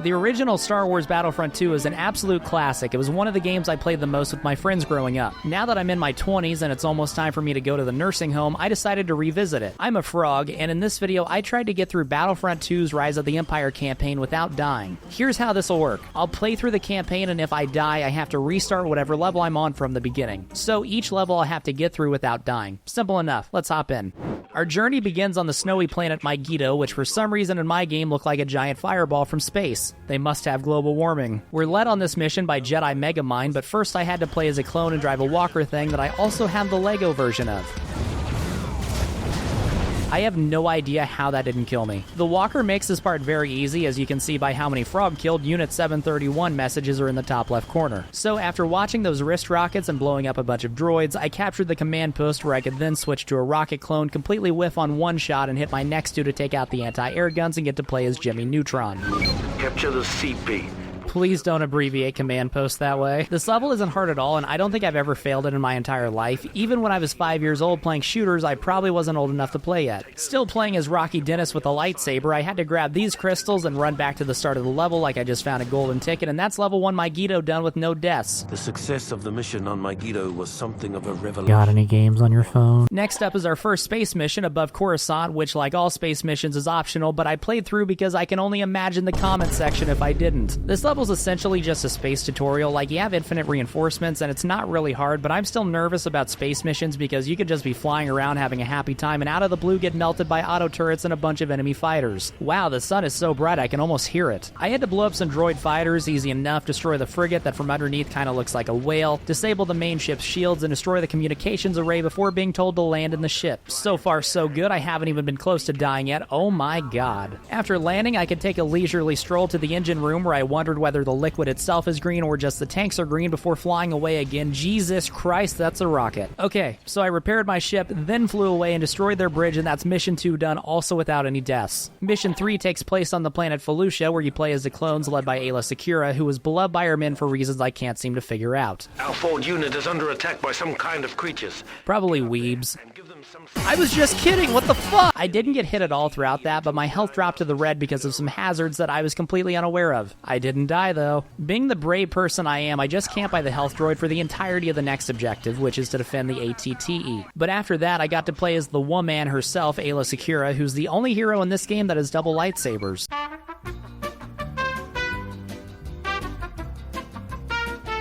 The original Star Wars Battlefront 2 is an absolute classic. It was one of the games I played the most with my friends growing up. Now that I'm in my 20s and it's almost time for me to go to the nursing home, I decided to revisit it. I'm a frog, and in this video I tried to get through Battlefront 2's Rise of the Empire campaign without dying. Here's how this will work. I'll play through the campaign, and if I die, I have to restart whatever level I'm on from the beginning. So each level I have to get through without dying. Simple enough. Let's hop in. Our journey begins on the snowy planet Mido, which for some reason in my game looked like a giant fireball from space. They must have global warming. We're led on this mission by Jedi Megamind, but first I had to play as a clone and drive a walker thing that I also have the Lego version of. I have no idea how that didn't kill me. The walker makes this part very easy, as you can see by how many frog killed Unit 731 messages are in the top left corner. So after watching those wrist rockets and blowing up a bunch of droids, I captured the command post where I could then switch to a rocket clone, completely whiff on one shot, and hit my next two to take out the anti-air guns and get to play as Jimmy Neutron. Capture the CP. Please don't abbreviate command post that way. This level isn't hard at all, and I don't think I've ever failed it in my entire life. Even when I was 5 years old playing shooters, I probably wasn't old enough to play yet. Still playing as Rocky Dennis with a lightsaber, I had to grab these crystals and run back to the start of the level like I just found a golden ticket, and that's level 1 Mido done with no deaths. The success of the mission on Mido was something of a revelation. Got any games on your phone? Next up is our first space mission above Coruscant, which like all space missions is optional, but I played through because I can only imagine the comment section if I didn't. This level's essentially just a space tutorial. Like, you have infinite reinforcements and it's not really hard, but I'm still nervous about space missions because you could just be flying around having a happy time and out of the blue get melted by auto turrets and a bunch of enemy fighters. Wow, the sun is so bright I can almost hear it. I had to blow up some droid fighters, easy enough, destroy the frigate that from underneath kind of looks like a whale, disable the main ship's shields, and destroy the communications array before being told to land in the ship. So far so good, I haven't even been close to dying yet. Oh my god. After landing, I could take a leisurely stroll to the engine room where I wondered whether the liquid itself is green or just the tanks are green before flying away again. Jesus Christ, that's a rocket. Okay, so I repaired my ship, then flew away and destroyed their bridge, and that's mission 2 done, also without any deaths. Mission 3 takes place on the planet Fuchia, where you play as the clones led by Aayla Secura, who was beloved by her men for reasons I can't seem to figure out. Our forward unit is under attack by some kind of creatures. Probably weebs. I was just kidding, what the fuck? I didn't get hit at all throughout that, but my health dropped to the red because of some hazards that I was completely unaware of. I didn't die though. Being the brave person I am, I just camped by the health droid for the entirety of the next objective, which is to defend the ATTE. But after that, I got to play as the woman herself, Aayla Secura, who's the only hero in this game that has double lightsabers.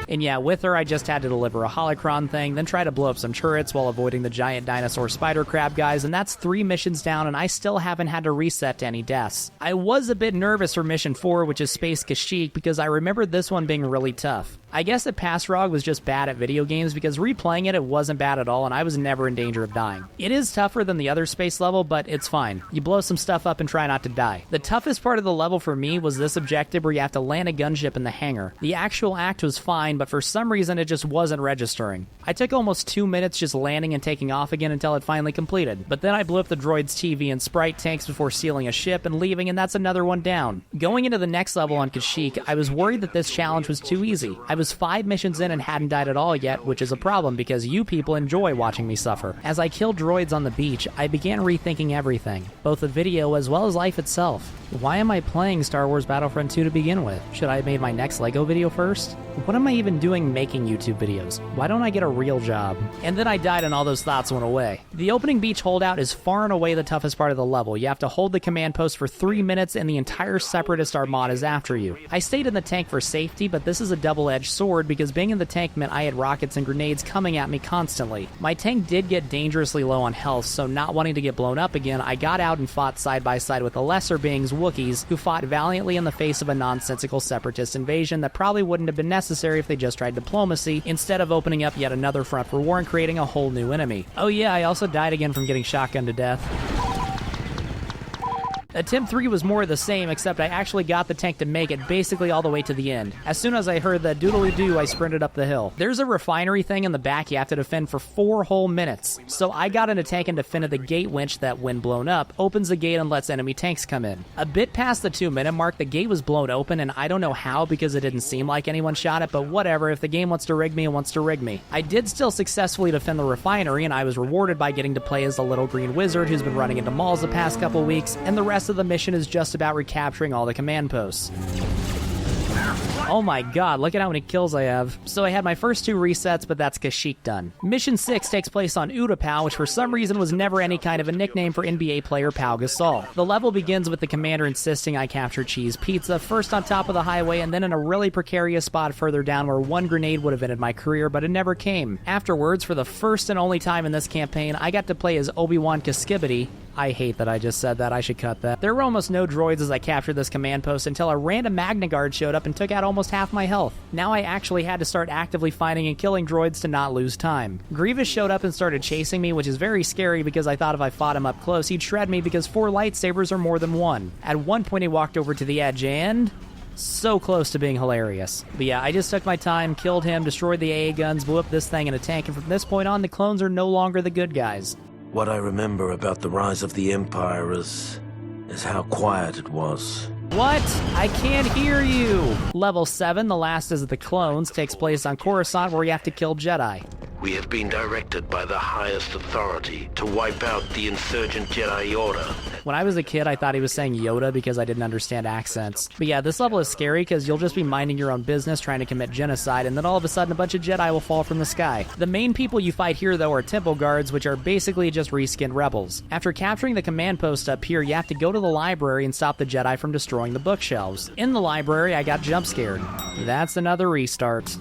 And yeah, with her, I just had to deliver a holocron thing, then try to blow up some turrets while avoiding the giant dinosaur spider crab guys, and that's 3 missions down, and I still haven't had to reset to any deaths. I was a bit nervous for mission 4, which is Space Kashyyyk, because I remembered this one being really tough. I guess that Passrog was just bad at video games, because replaying it wasn't bad at all, and I was never in danger of dying. It is tougher than the other space level, but it's fine. You blow some stuff up and try not to die. The toughest part of the level for me was this objective where you have to land a gunship in the hangar. The actual act was fine, but for some reason it just wasn't registering. I took almost 2 minutes just landing and taking off again until it finally completed. But then I blew up the droid's TV and sprite tanks before sealing a ship and leaving, and that's another one down. Going into the next level on Kashyyyk, I was worried that this challenge was too easy. I was 5 missions in and hadn't died at all yet, which is a problem because you people enjoy watching me suffer. As I killed droids on the beach, I began rethinking everything, both the video as well as life itself. Why am I playing Star Wars Battlefront 2 to begin with? Should I have made my next LEGO video first? What am I even doing making YouTube videos? Why don't I get a real job? And then I died and all those thoughts went away. The opening beach holdout is far and away the toughest part of the level. You have to hold the command post for 3 minutes and the entire Separatist armada is after you. I stayed in the tank for safety, but this is a double-edged sword because being in the tank meant I had rockets and grenades coming at me constantly. My tank did get dangerously low on health, so not wanting to get blown up again, I got out and fought side by side with the lesser beings, Wookiees, who fought valiantly in the face of a nonsensical Separatist invasion that probably wouldn't have been necessary if they just tried diplomacy, instead of opening up yet another front for war and creating a whole new enemy. Oh yeah, I also died again from getting shotgunned to death. Attempt 3 was more of the same, except I actually got the tank to make it basically all the way to the end. As soon as I heard the doodly-doo, I sprinted up the hill. There's a refinery thing in the back you have to defend for 4 whole minutes. So I got in a tank and defended the gate winch that, when blown up, opens the gate and lets enemy tanks come in. A bit past the 2-minute mark, the gate was blown open, and I don't know how because it didn't seem like anyone shot it, but whatever, if the game wants to rig me, it wants to rig me. I did still successfully defend the refinery, and I was rewarded by getting to play as the little green wizard who's been running into malls the past couple weeks, and the rest of the mission is just about recapturing all the command posts. Oh my god, look at how many kills I have. So I had my first 2 resets, but that's Kashyyyk done. Mission 6 takes place on Utapau, which for some reason was never any kind of a nickname for NBA player Pau Gasol. The level begins with the commander insisting I capture Cheese Pizza, first on top of the highway and then in a really precarious spot further down where one grenade would have ended my career, but it never came. Afterwards, for the first and only time in this campaign, I got to play as Obi-Wan Kashyyyk. I hate that I just said that, I should cut that. There were almost no droids as I captured this command post until a random Magna Guard showed up and took out almost half my health. Now I actually had to start actively finding and killing droids to not lose time. Grievous showed up and started chasing me, which is very scary because I thought if I fought him up close, he'd shred me because 4 lightsabers are more than 1. At one point he walked over to the edge and... so close to being hilarious. But yeah, I just took my time, killed him, destroyed the AA guns, blew up this thing in a tank, and from this point on, the clones are no longer the good guys. What I remember about the rise of the Empire is how quiet it was. What? I can't hear you! Level 7, the last is the clones, takes place on Coruscant where you have to kill Jedi. We have been directed by the highest authority to wipe out the insurgent Jedi Order. When I was a kid, I thought he was saying Yoda because I didn't understand accents. But yeah, this level is scary because you'll just be minding your own business trying to commit genocide, and then all of a sudden a bunch of Jedi will fall from the sky. The main people you fight here, though, are temple guards, which are basically just reskinned rebels. After capturing the command post up here, you have to go to the library and stop the Jedi from destroying the bookshelves. In the library, I got jump scared. That's another restart.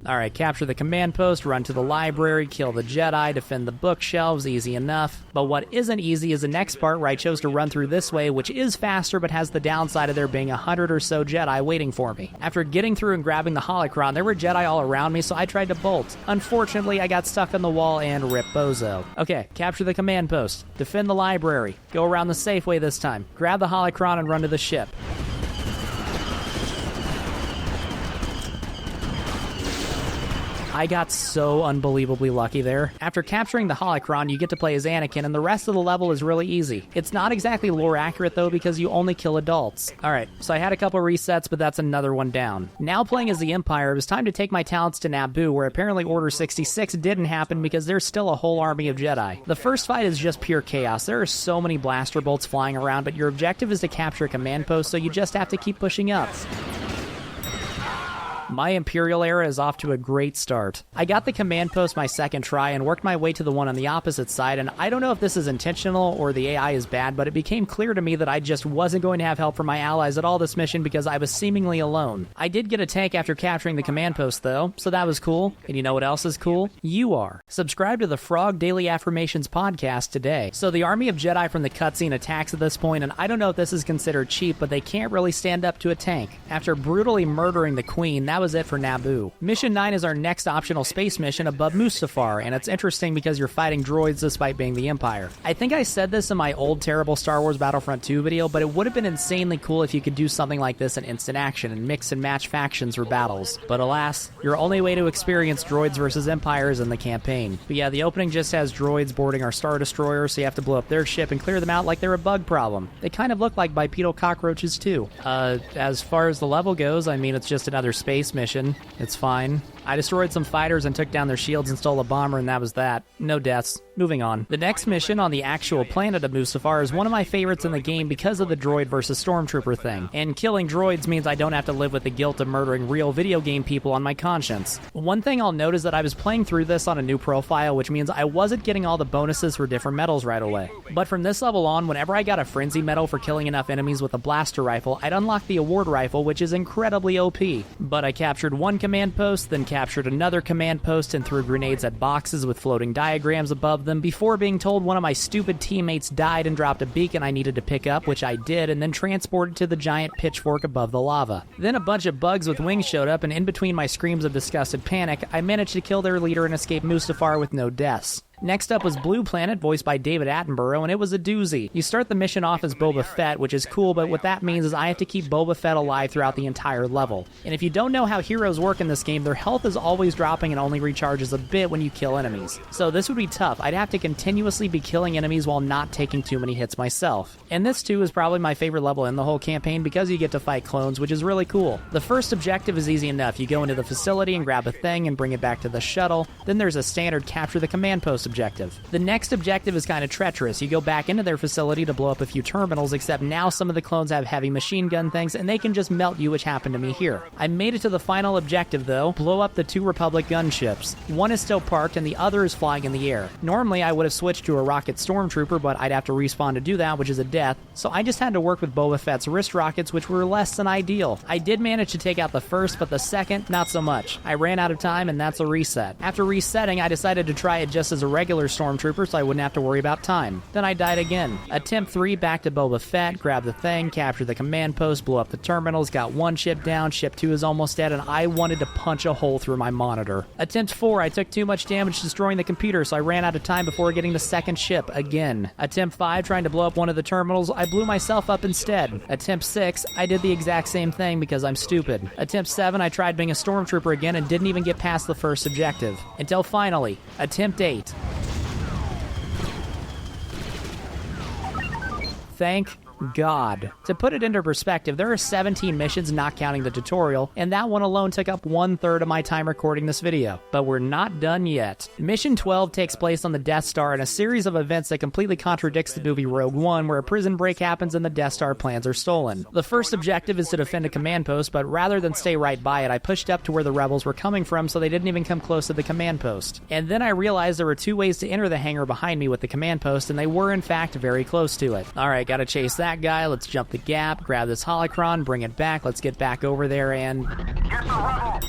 Alright, capture the command post, run to the library, kill the Jedi, defend the bookshelves, easy enough. But what isn't easy is the next part where I chose to run through this way, which is faster but has the downside of there being 100 or so Jedi waiting for me. After getting through and grabbing the holocron, there were Jedi all around me, so I tried to bolt. Unfortunately, I got stuck on the wall and rip bozo. Okay, capture the command post, defend the library, go around the safe way this time, grab the holocron and run to the ship. I got so unbelievably lucky there. After capturing the holocron, you get to play as Anakin, and the rest of the level is really easy. It's not exactly lore accurate though, because you only kill adults. Alright, so I had a couple resets, but that's another one down. Now playing as the Empire, it was time to take my talents to Naboo, where apparently Order 66 didn't happen because there's still a whole army of Jedi. The first fight is just pure chaos. There are so many blaster bolts flying around, but your objective is to capture a command post, so you just have to keep pushing up. My Imperial era is off to a great start. I got the command post my second try and worked my way to the one on the opposite side, and I don't know if this is intentional or the AI is bad, but it became clear to me that I just wasn't going to have help from my allies at all this mission because I was seemingly alone. I did get a tank after capturing the command post though, so that was cool. And you know what else is cool? You are. Subscribe to the Frog Daily Affirmations podcast today. So the army of Jedi from the cutscene attacks at this point, and I don't know if this is considered cheap, but they can't really stand up to a tank. After brutally murdering the Queen, that was it for Naboo. Mission 9 is our next optional space mission above Mustafar, and it's interesting because you're fighting droids despite being the Empire. I think I said this in my old terrible Star Wars Battlefront 2 video, but it would have been insanely cool if you could do something like this in instant action and mix and match factions for battles. But alas, your only way to experience droids versus Empire is in the campaign. But yeah, the opening just has droids boarding our Star Destroyer, so you have to blow up their ship and clear them out like they're a bug problem. They kind of look like bipedal cockroaches too. As far as the level goes, I mean, it's just another space mission. It's fine. I destroyed some fighters and took down their shields and stole a bomber, and that was that. No deaths. Moving on. The next mission on the actual planet of Mustafar is one of my favorites in the game because of the droid versus stormtrooper thing. And killing droids means I don't have to live with the guilt of murdering real video game people on my conscience. One thing I'll note is that I was playing through this on a new profile, which means I wasn't getting all the bonuses for different medals right away. But from this level on, whenever I got a frenzy medal for killing enough enemies with a blaster rifle, I'd unlock the award rifle, which is incredibly OP. But I captured one command post, then captured another command post and threw grenades at boxes with floating diagrams above them before being told one of my stupid teammates died and dropped a beacon I needed to pick up, which I did, and then transported to the giant pitchfork above the lava. Then a bunch of bugs with wings showed up, and in between my screams of disgusted panic, I managed to kill their leader and escape Mustafar with no deaths. Next up was Blue Planet, voiced by David Attenborough, and it was a doozy. You start the mission off as Boba Fett, which is cool, but what that means is I have to keep Boba Fett alive throughout the entire level. And if you don't know how heroes work in this game, their health is always dropping and only recharges a bit when you kill enemies. So this would be tough. I'd have to continuously be killing enemies while not taking too many hits myself. And this too is probably my favorite level in the whole campaign because you get to fight clones, which is really cool. The first objective is easy enough. You go into the facility and grab a thing and bring it back to the shuttle. Then there's a standard capture the command post objective. The next objective is kind of treacherous. You go back into their facility to blow up a few terminals, except now some of the clones have heavy machine gun things and they can just melt you, which happened to me here. I made it to the final objective though, blow up the 2 Republic gunships. One is still parked and the other is flying in the air. Normally I would have switched to a rocket stormtrooper, but I'd have to respawn to do that, which is a death, so I just had to work with Boba Fett's wrist rockets, which were less than ideal. I did manage to take out the first, but the second, not so much. I ran out of time and that's a reset. After resetting, I decided to try it just as a regular stormtrooper so I wouldn't have to worry about time. Then I died again. Attempt 3 back to Boba Fett, grab the thing, capture the command post, blow up the terminals, got 1 ship down, ship 2 is almost dead, and I wanted to punch a hole through my monitor. Attempt 4, I took too much damage destroying the computer, so I ran out of time before getting the second ship again. Attempt 5, trying to blow up one of the terminals, I blew myself up instead. Attempt 6, I did the exact same thing because I'm stupid. Attempt 7, I tried being a stormtrooper again and didn't even get past the first objective. Until finally, attempt 8. Thank God. To put it into perspective, there are 17 missions not counting the tutorial, and that one alone took up 1/3 of my time recording this video. But we're not done yet. Mission 12 takes place on the Death Star in a series of events that completely contradicts the movie Rogue One, where a prison break happens and the Death Star plans are stolen. The first objective is to defend a command post, but rather than stay right by it, I pushed up to where the rebels were coming from so they didn't even come close to the command post. And then I realized there were 2 ways to enter the hangar behind me with the command post, and they were in fact very close to it. Alright, gotta chase that guy, let's jump the gap, grab this holocron, bring it back, let's get back over there and... Get the rebel!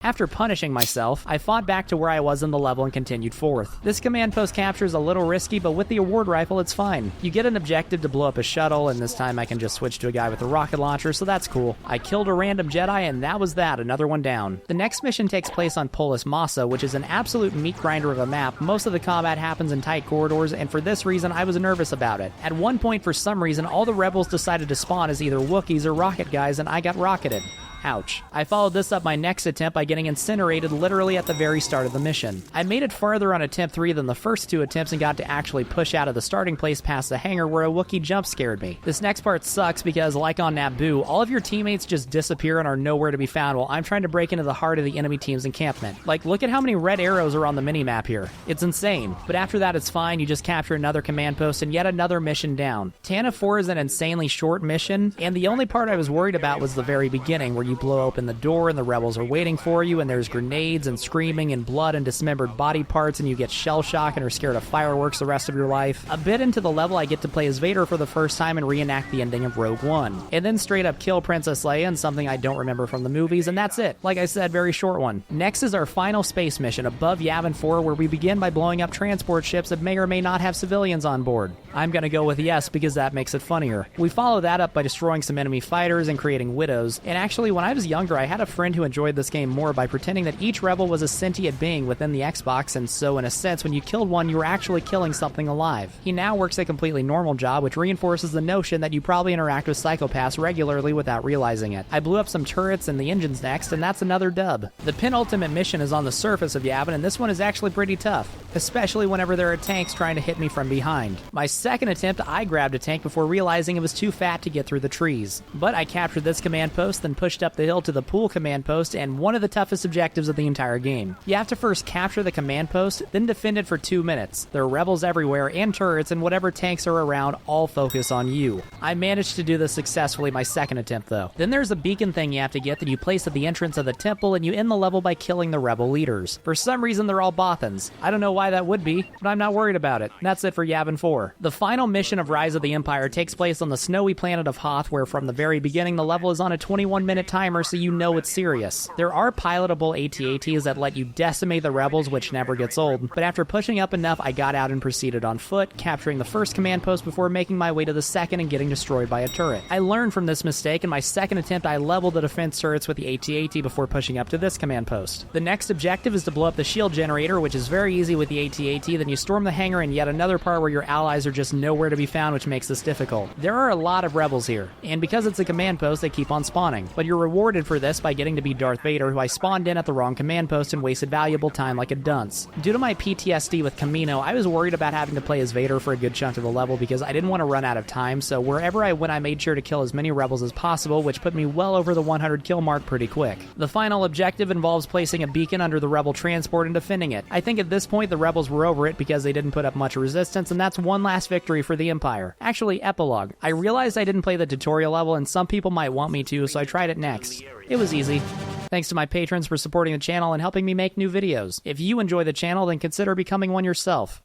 After punishing myself, I fought back to where I was in the level and continued forth. This command post capture is a little risky, but with the award rifle, it's fine. You get an objective to blow up a shuttle, and this time I can just switch to a guy with a rocket launcher, so that's cool. I killed a random Jedi, and that was that, another one down. The next mission takes place on Polis Massa, which is an absolute meat grinder of a map. Most of the combat happens in tight corridors, and for this reason, I was nervous about it. At one point, for some reason, all the rebels decided to spawn as either Wookiees or rocket guys, and I got rocketed. Ouch. I followed this up my next attempt by getting incinerated literally at the very start of the mission. I made it farther on attempt 3 than the first 2 attempts and got to actually push out of the starting place past the hangar where a Wookiee jump scared me. This next part sucks because, like on Naboo, all of your teammates just disappear and are nowhere to be found while I'm trying to break into the heart of the enemy team's encampment. Like, look at how many red arrows are on the minimap here. It's insane. But after that, it's fine. You just capture another command post and yet another mission down. Tana 4 is an insanely short mission, and the only part I was worried about was the very beginning, where you blow open the door and the rebels are waiting for you, and there's grenades and screaming and blood and dismembered body parts, and you get shell shock and are scared of fireworks the rest of your life. A bit into the level, I get to play as Vader for the first time and reenact the ending of Rogue One. And then straight up kill Princess Leia and something I don't remember from the movies, and that's it. Like I said, very short one. Next is our final space mission above Yavin IV, where we begin by blowing up transport ships that may or may not have civilians on board. I'm gonna go with yes because that makes it funnier. We follow that up by destroying some enemy fighters and creating widows, and actually when I was younger I had a friend who enjoyed this game more by pretending that each rebel was a sentient being within the Xbox, and so in a sense when you killed one you were actually killing something alive. He now works a completely normal job, which reinforces the notion that you probably interact with psychopaths regularly without realizing it. I blew up some turrets and the engines next, and that's another dub. The penultimate mission is on the surface of Yavin, and this one is actually pretty tough, especially whenever there are tanks trying to hit me from behind. My second attempt, I grabbed a tank before realizing it was too fat to get through the trees. But I captured this command post, then pushed up the hill to the pool command post, and one of the toughest objectives of the entire game. You have to first capture the command post, then defend it for 2 minutes. There are rebels everywhere and turrets, and whatever tanks are around all focus on you. I managed to do this successfully my second attempt though. Then there's a beacon thing you have to get that you place at the entrance of the temple, and you end the level by killing the rebel leaders. For some reason they're all Bothans. I don't know why that would be, but I'm not worried about it. That's it for Yavin 4. The final mission of Rise of the Empire takes place on the snowy planet of Hoth, where from the very beginning the level is on a 21-minute timer, so you know it's serious. There are pilotable AT-ATs that let you decimate the rebels, which never gets old, but after pushing up enough I got out and proceeded on foot, capturing the first command post before making my way to the second and getting destroyed by a turret. I learned from this mistake, and my second attempt I leveled the defense turrets with the AT-AT before pushing up to this command post. The next objective is to blow up the shield generator, which is very easy with the AT-AT, then you storm the hangar in yet another part where your allies are just nowhere to be found, which makes this difficult. There are a lot of rebels here, and because it's a command post they keep on spawning, but your rewarded for this by getting to be Darth Vader, who I spawned in at the wrong command post and wasted valuable time like a dunce. Due to my PTSD with Kamino, I was worried about having to play as Vader for a good chunk of the level because I didn't want to run out of time, so wherever I went I made sure to kill as many rebels as possible, which put me well over the 100 kill mark pretty quick. The final objective involves placing a beacon under the rebel transport and defending it. I think at this point the rebels were over it because they didn't put up much resistance, and that's one last victory for the Empire. Actually, epilogue. I realized I didn't play the tutorial level and some people might want me to, so I tried it next. It was easy. Thanks to my patrons for supporting the channel and helping me make new videos. If you enjoy the channel, then consider becoming one yourself.